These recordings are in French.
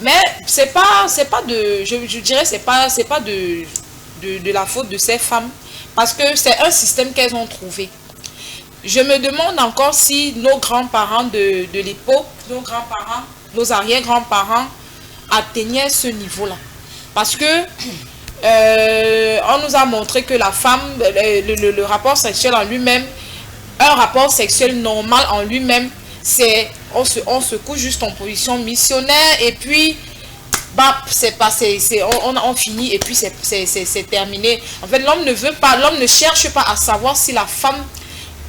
Mais c'est pas de, je dirais, c'est pas de la faute de ces femmes, parce que c'est un système qu'elles ont trouvé. Je me demande encore si nos grands-parents de l'époque, nos grands-parents, nos arrière-grands-parents atteignaient ce niveau-là. Parce que on nous a montré que la femme, le rapport sexuel en lui-même, un rapport sexuel normal en lui-même, c'est on se couche juste en position missionnaire et puis bah, c'est passé, on finit et puis c'est terminé. En fait, l'homme ne veut pas, l'homme ne cherche pas à savoir si la femme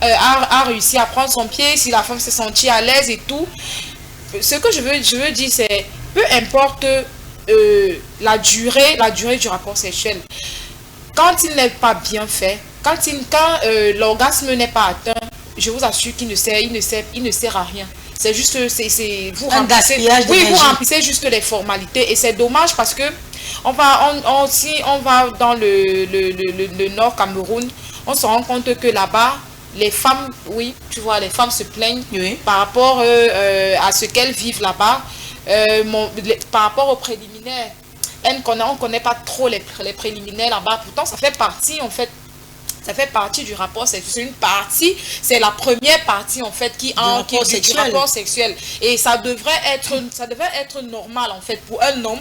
a réussi à prendre son pied, si la femme s'est sentie à l'aise et tout. Ce que je veux dire, c'est peu importe la durée du rapport sexuel. Quand il n'est pas bien fait, quand l'orgasme n'est pas atteint, je vous assure qu'il ne sert à rien. C'est juste, vous remplissez juste les formalités et c'est dommage parce que si on va dans le Nord Cameroun, on se rend compte que là-bas, les femmes, oui, tu vois, les femmes se plaignent par rapport à ce qu'elles vivent là-bas, par rapport aux préliminaires. On ne connaît pas trop les préliminaires là-bas, pourtant ça fait partie en fait. Ça fait partie du rapport sexuel. C'est une partie, c'est la première partie en fait qui est du rapport sexuel. Et ça devrait être normal en fait pour un homme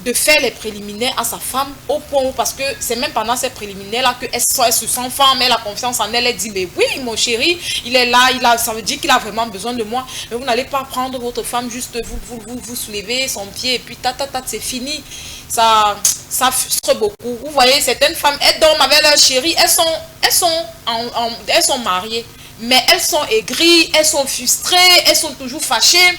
de faire les préliminaires à sa femme au point où, parce que c'est même pendant ces préliminaires là qu'elle se sent femme, elle a confiance en elle, elle dit mais oui mon chéri, il est là, ça veut dire qu'il a vraiment besoin de moi. Mais vous n'allez pas prendre votre femme juste vous soulevez son pied et puis c'est fini. Ça frustre beaucoup. Vous voyez, certaines femmes, elles dorment avec leur chéri, elles sont mariées, mais elles sont aigries, elles sont frustrées, elles sont toujours fâchées.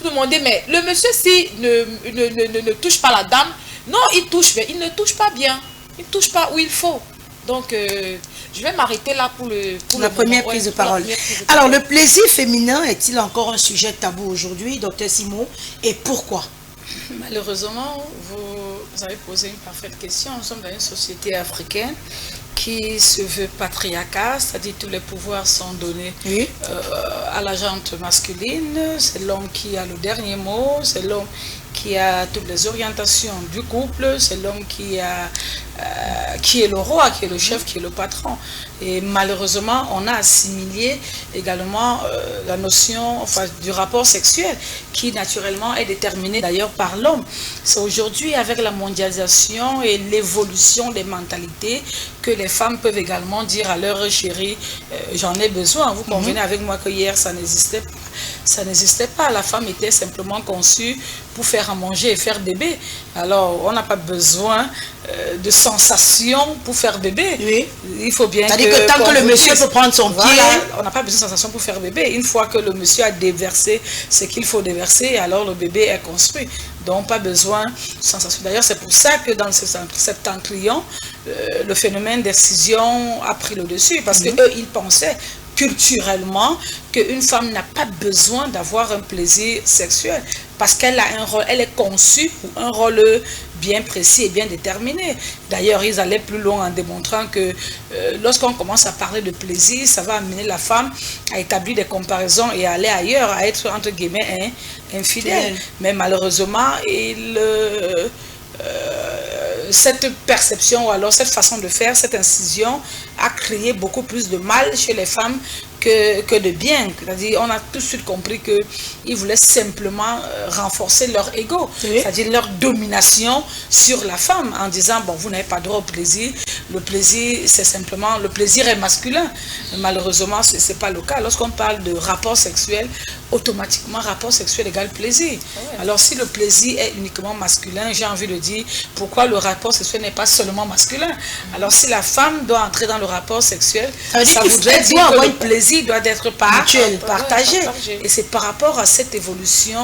Vous demandez, mais le monsieur si ne touche pas la dame, non, il touche, mais il ne touche pas bien, il ne touche pas où il faut. Donc, je vais m'arrêter là pour la première prise de parole. Alors, le plaisir féminin est-il encore un sujet tabou aujourd'hui, Dr Simon, et pourquoi? Malheureusement, vous avez posé une parfaite question. Nous sommes dans une société africaine qui se veut patriarcat, c'est-à-dire tous les pouvoirs sont donnés à la gente masculine. C'est l'homme qui a le dernier mot, c'est l'homme qui a toutes les orientations du couple, c'est l'homme qui est le roi, qui est le chef, qui est le patron. Et malheureusement, on a assimilé également la notion du rapport sexuel, qui naturellement est déterminé d'ailleurs par l'homme. C'est aujourd'hui, avec la mondialisation et l'évolution des mentalités, que les femmes peuvent également dire à leur chéri, j'en ai besoin. Vous convenez avec moi que hier, ça n'existait pas. Ça n'existait pas. La femme était simplement conçue pour faire à manger et faire bébé. Alors, on n'a pas besoin de sensations pour faire bébé. Oui. Il faut bien c'est-à-dire que tant que le monsieur peut prendre son pied... On n'a pas besoin de sensations pour faire bébé. Une fois que le monsieur a déversé ce qu'il faut déverser, alors le bébé est construit. Donc, pas besoin de sensations. D'ailleurs, c'est pour ça que dans ce septentrion, le phénomène d'excision a pris le dessus. Parce qu'eux, ils pensaient culturellement qu'une femme n'a pas besoin d'avoir un plaisir sexuel parce qu'elle a un rôle, elle est conçue pour un rôle bien précis et bien déterminé. D'ailleurs, ils allaient plus loin en démontrant que lorsqu'on commence à parler de plaisir, ça va amener la femme à établir des comparaisons et à aller ailleurs, à être entre guillemets infidèle. Mais malheureusement, cette perception ou alors cette façon de faire, cette incision a créé beaucoup plus de mal chez les femmes que de bien. C'est-à-dire, on a tout de suite compris qu'ils voulaient simplement renforcer leur ego, c'est-à-dire leur domination sur la femme en disant, bon, vous n'avez pas droit au plaisir, le plaisir, c'est simplement, le plaisir est masculin. Mais malheureusement, ce n'est pas le cas. Lorsqu'on parle de rapport sexuel, automatiquement, rapport sexuel égale plaisir. Alors, si le plaisir est uniquement masculin, j'ai envie de dire, pourquoi le rapport sexuel n'est pas seulement masculin? Alors, si la femme doit entrer dans le rapport sexuel, ça voudrait dire que le plaisir doit être partagé. Et c'est par rapport à cette évolution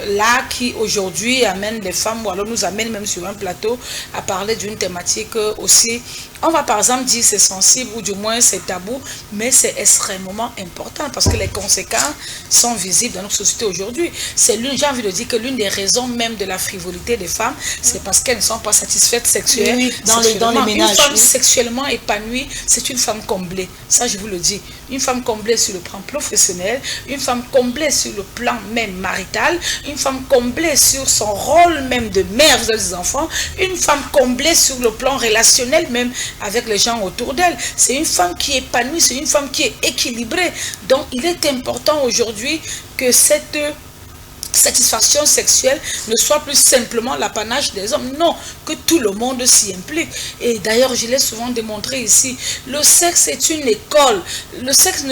là qui aujourd'hui amène les femmes, ou alors nous amène même sur un plateau à parler d'une thématique aussi On va par exemple dire c'est sensible ou du moins c'est tabou, mais c'est extrêmement important parce que les conséquences sont visibles dans notre société aujourd'hui. C'est l'une, j'ai envie de dire que l'une des raisons même de la frivolité des femmes, c'est parce qu'elles ne sont pas satisfaites sexuellement. Oui, dans les ménages. Une femme sexuellement épanouie, c'est une femme comblée. Ça, je vous le dis. Une femme comblée sur le plan professionnel, une femme comblée sur le plan même marital, une femme comblée sur son rôle même de mère des enfants, une femme comblée sur le plan relationnel même avec les gens autour d'elle. C'est une femme qui est épanouie, c'est une femme qui est équilibrée. Donc, il est important aujourd'hui que cette satisfaction sexuelle ne soit plus simplement l'apanage des hommes. Non, que tout le monde s'y implique. Et d'ailleurs, je l'ai souvent démontré ici, le sexe est une école. Le sexe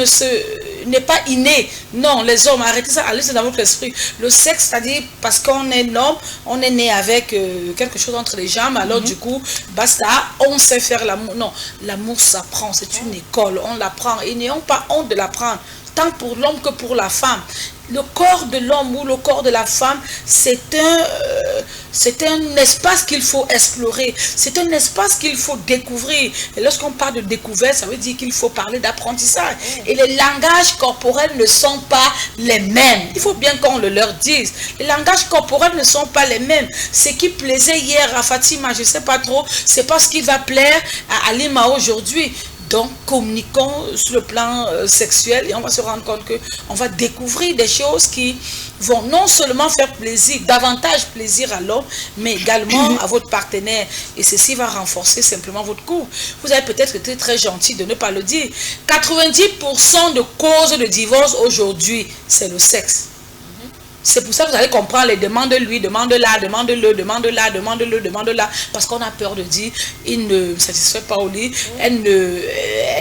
n'est pas inné. Non, les hommes, arrêtez ça, allez, c'est dans votre esprit. Le sexe, c'est-à-dire parce qu'on est homme, on est né avec quelque chose entre les jambes, alors du coup, basta, on sait faire l'amour. Non, l'amour s'apprend, c'est une école, on l'apprend. Et n'ayons pas honte de l'apprendre, tant pour l'homme que pour la femme. Le corps de l'homme ou le corps de la femme, c'est un espace qu'il faut explorer. C'est un espace qu'il faut découvrir. Et lorsqu'on parle de découverte, ça veut dire qu'il faut parler d'apprentissage. Et les langages corporels ne sont pas les mêmes. Il faut bien qu'on le leur dise. Les langages corporels ne sont pas les mêmes. Ce qui plaisait hier à Fatima, je ne sais pas trop, c'est pas ce qui va plaire à Alima aujourd'hui. Donc, communiquons sur le plan sexuel et on va se rendre compte qu'on va découvrir des choses qui vont non seulement faire plaisir, davantage plaisir à l'homme, mais également à votre partenaire. Et ceci va renforcer simplement votre couple. Vous avez peut-être été très gentil de ne pas le dire. 90% de causes de divorce aujourd'hui, c'est le sexe. C'est pour ça que vous allez comprendre les demandes lui, demande là, demande-le, demande là, demande-le, demande là. Parce qu'on a peur de dire, il ne me satisfait pas au lit, elle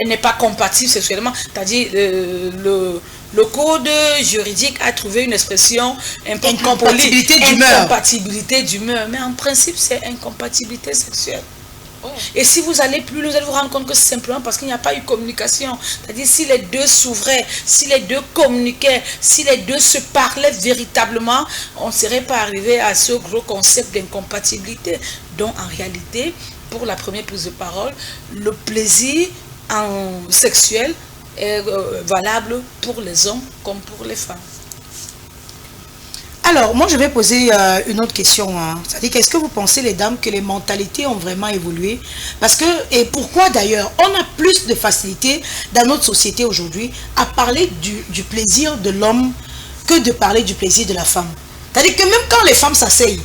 n'est pas compatible sexuellement. C'est-à-dire, le code juridique a trouvé une expression un peu incompatibilité d'humeur. Incompatibilité d'humeur. Mais en principe, c'est incompatibilité sexuelle. Et si vous allez plus loin, vous allez vous rendre compte que c'est simplement parce qu'il n'y a pas eu communication. C'est-à-dire si les deux s'ouvraient, si les deux communiquaient, si les deux se parlaient véritablement, on ne serait pas arrivé à ce gros concept d'incompatibilité. Donc en réalité, pour la première prise de parole, le plaisir sexuel est valable pour les hommes comme pour les femmes. Alors, moi, je vais poser une autre question. C'est-à-dire, qu'est-ce que vous pensez, les dames, que les mentalités ont vraiment évolué? Parce que, et pourquoi d'ailleurs, on a plus de facilité dans notre société aujourd'hui à parler du plaisir de l'homme que de parler du plaisir de la femme. C'est-à-dire que même quand les femmes s'asseyent,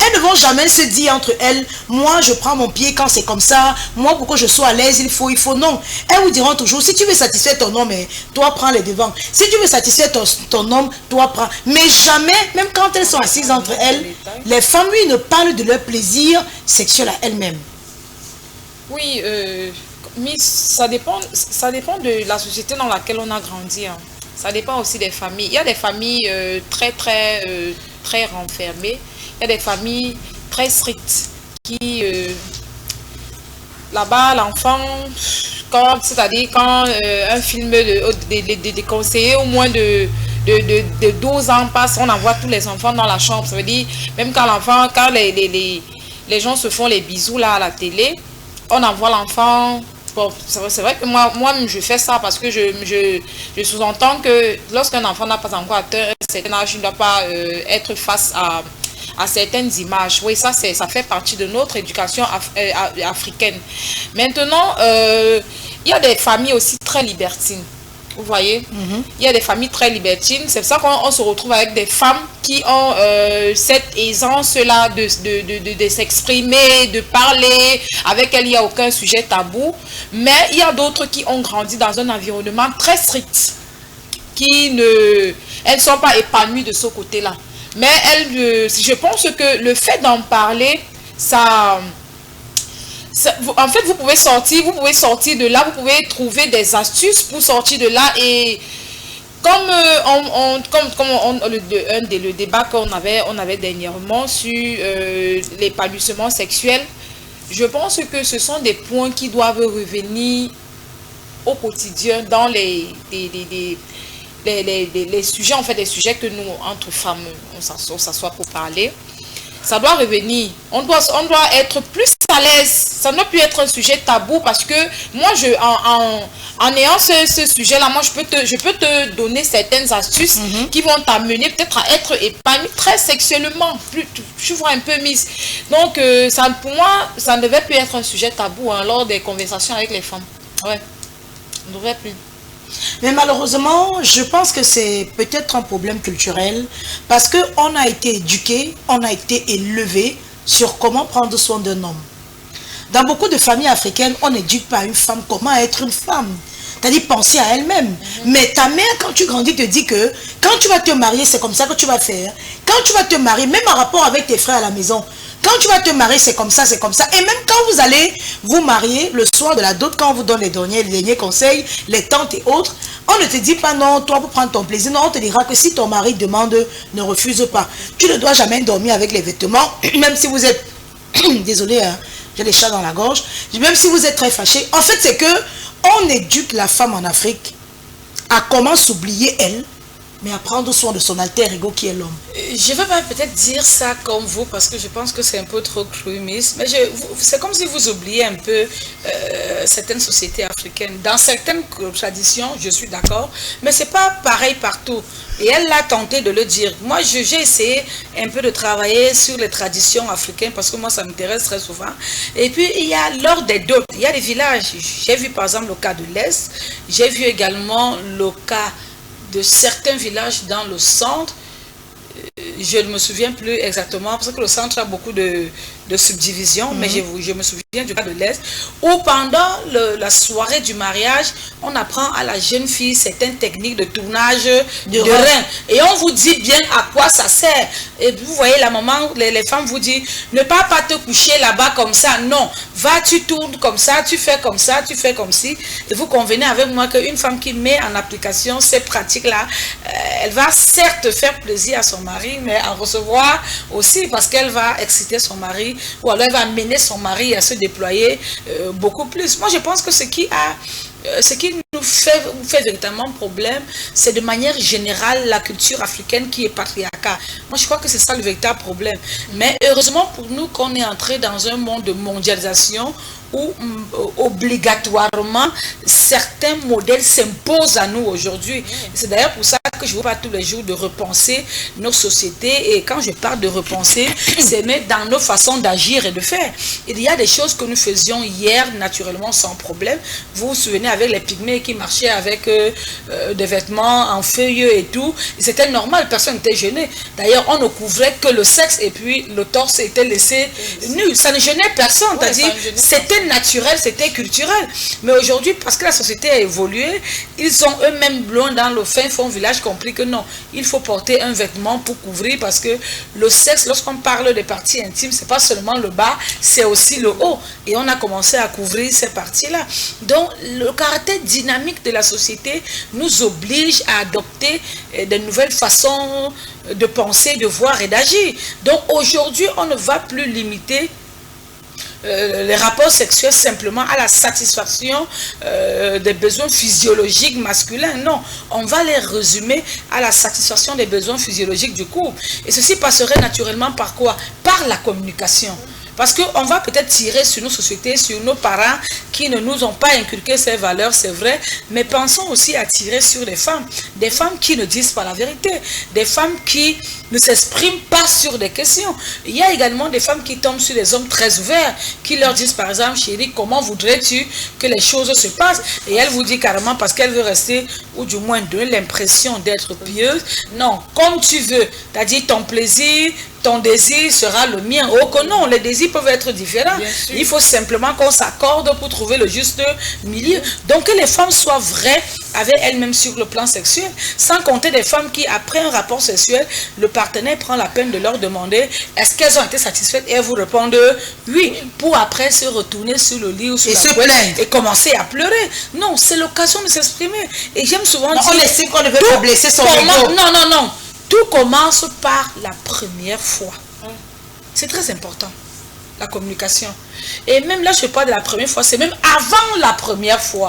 elles ne vont jamais se dire entre elles, moi je prends mon pied quand c'est comme ça, moi pour que je sois à l'aise, il faut, non. Elles vous diront toujours, si tu veux satisfaire ton homme, toi prends les devants. Si tu veux satisfaire ton homme, toi prends. Mais jamais, même quand elles sont assises entre elles, les femmes, lui, ne parlent de leur plaisir sexuel à elles-mêmes. Oui, mais ça dépend de la société dans laquelle on a grandi. Hein. Ça dépend aussi des familles. Il y a des familles très renfermées. Il y a des familles très strictes qui, là-bas, l'enfant, c'est-à-dire quand un film des conseillers au moins de 12 ans passe, on envoie tous les enfants dans la chambre. Ça veut dire, même quand l'enfant, quand les gens se font les bisous là à la télé, on envoie l'enfant. Bon, c'est vrai que moi-même je fais ça parce que je sous-entends que lorsqu'un enfant n'a pas encore atteint un certain âge, il ne doit pas être face à certaines images. Oui, ça fait partie de notre éducation africaine. Maintenant, il y a des familles aussi très libertines. Vous voyez, il y a des familles très libertines. C'est pour ça qu'on se retrouve avec des femmes qui ont cette aisance-là de s'exprimer, de parler. Avec elles, il n'y a aucun sujet tabou. Mais il y a d'autres qui ont grandi dans un environnement très strict. Elles ne sont pas épanouies de ce côté-là. Mais je pense que le fait d'en parler, en fait, vous pouvez sortir de là, vous pouvez trouver des astuces pour sortir de là. Et comme le débat qu'on avait dernièrement sur l'épanouissement sexuel, je pense que ce sont des points qui doivent revenir au quotidien dans les sujets, en fait, des sujets que nous, entre femmes, on s'assoit pour parler. Ça doit revenir. On doit être plus à l'aise. Ça ne peut plus être un sujet tabou parce que moi, en ayant ce sujet-là, moi, je peux te donner certaines astuces qui vont t'amener peut-être à être épanouie très sexuellement, tu vois, un peu mise. Donc, ça, pour moi, ça ne devait plus être un sujet tabou lors des conversations avec les femmes. Ouais, ça ne devrait plus. Mais malheureusement, je pense que c'est peut-être un problème culturel parce qu'on a été éduqué, on a été élevé sur comment prendre soin d'un homme. Dans beaucoup de familles africaines, on n'éduque pas une femme comment être une femme. C'est-à-dire penser à elle-même. Mais ta mère, quand tu grandis, te dit que quand tu vas te marier, c'est comme ça que tu vas faire. Quand tu vas te marier, même en rapport avec tes frères à la maison, quand tu vas te marier, c'est comme ça, c'est comme ça. Et même quand vous allez vous marier, le soir de la dot, quand on vous donne les derniers conseils, les tantes et autres, on ne te dit pas non, toi pour prendre ton plaisir. Non, on te dira que si ton mari demande, ne refuse pas. Tu ne dois jamais dormir avec les vêtements, même si vous êtes, désolé, hein, j'ai les chats dans la gorge, même si vous êtes très fâché. En fait, c'est que on éduque la femme en Afrique à comment s'oublier elle, mais à prendre soin de son alter ego qui est l'homme. Je ne vais pas peut-être dire ça comme vous, parce que je pense que c'est un peu trop crumiste, mais c'est comme si vous oubliez un peu certaines sociétés africaines. Dans certaines traditions, je suis d'accord, mais ce n'est pas pareil partout. Et elle l'a tenté de le dire. Moi, j'ai essayé un peu de travailler sur les traditions africaines, parce que moi, ça m'intéresse très souvent. Et puis, il y a lors des dots, il y a des villages. J'ai vu par exemple le cas de l'Est, j'ai vu également le cas de certains villages dans le centre. Je ne me souviens plus exactement, parce que le centre a beaucoup de subdivisions, mais je me souviens du cas de l'Est, où pendant la soirée du mariage, on apprend à la jeune fille certaines techniques de tournage de rein. Et on vous dit bien à quoi ça sert. Et vous voyez, la maman, les femmes vous disent, ne pas te coucher là-bas comme ça. Non, va, tu tournes comme ça, tu fais comme ça, tu fais comme ci. Et vous convenez avec moi qu'une femme qui met en application ces pratiques-là, elle va certes faire plaisir à son mari, mais en recevoir aussi, parce qu'elle va exciter son mari, ou alors elle va amener son mari à se déployer beaucoup plus. Moi, je pense que ce qui nous fait véritablement problème, c'est de manière générale la culture africaine qui est patriarcale. Moi, je crois que c'est ça le véritable problème. Mais heureusement pour nous qu'on est entré dans un monde de mondialisation où obligatoirement certains modèles s'imposent à nous aujourd'hui. C'est d'ailleurs pour ça que je vous parle tous les jours de repenser nos sociétés. Et quand je parle de repenser, c'est mettre dans nos façons d'agir et de faire. Il y a des choses que nous faisions hier naturellement sans problème. Vous vous souvenez avec les pygmées qui marchaient avec des vêtements en feuilles et tout. C'était normal, personne n'était gêné. D'ailleurs, on ne couvrait que le sexe et puis le torse était laissé nu. Ça ne gênait personne. C'est-à-dire, c'était naturel, c'était culturel. Mais aujourd'hui, parce que la société a évolué, ils ont eux-mêmes loin dans le fin fond village compris que non, il faut porter un vêtement pour couvrir, parce que le sexe, lorsqu'on parle des parties intimes, c'est pas seulement le bas, c'est aussi le haut. Et on a commencé à couvrir ces parties-là. Donc, le caractère dynamique de la société nous oblige à adopter de nouvelles façons de penser, de voir et d'agir. Donc, aujourd'hui, on ne va plus limiter les rapports sexuels simplement à la satisfaction des besoins physiologiques masculins. Non, on va les résumer à la satisfaction des besoins physiologiques du couple. Et ceci passerait naturellement par quoi? Par la communication. Parce qu'on va peut-être tirer sur nos sociétés, sur nos parents qui ne nous ont pas inculqué ces valeurs, c'est vrai, mais pensons aussi à tirer sur des femmes qui ne disent pas la vérité, des femmes qui ne s'expriment pas sur des questions. Il y a également des femmes qui tombent sur des hommes très ouverts, qui leur disent par exemple, chérie, comment voudrais-tu que les choses se passent? Et elle vous dit carrément, parce qu'elle veut rester, ou du moins donner l'impression d'être pieuse, non, comme tu veux, c'est-à-dire ton plaisir, ton désir sera le mien. Oh que non, les désirs peuvent être différents. Il faut simplement qu'on s'accorde pour trouver le juste milieu. Donc que les femmes soient vraies avec elles-mêmes sur le plan sexuel, sans compter des femmes qui, après un rapport sexuel, le partenaire prend la peine de leur demander est-ce qu'elles ont été satisfaites, et elles vous répondent oui, pour après se retourner sur le lit ou sur la couette et commencer à pleurer. Non, c'est l'occasion de s'exprimer. Et j'aime souvent dire... On estime qu'on ne veut pas blesser son ego. Non, non, non. Tout commence par la première fois. C'est très important, la communication. Et même là, je parle de la première fois, c'est même avant la première fois.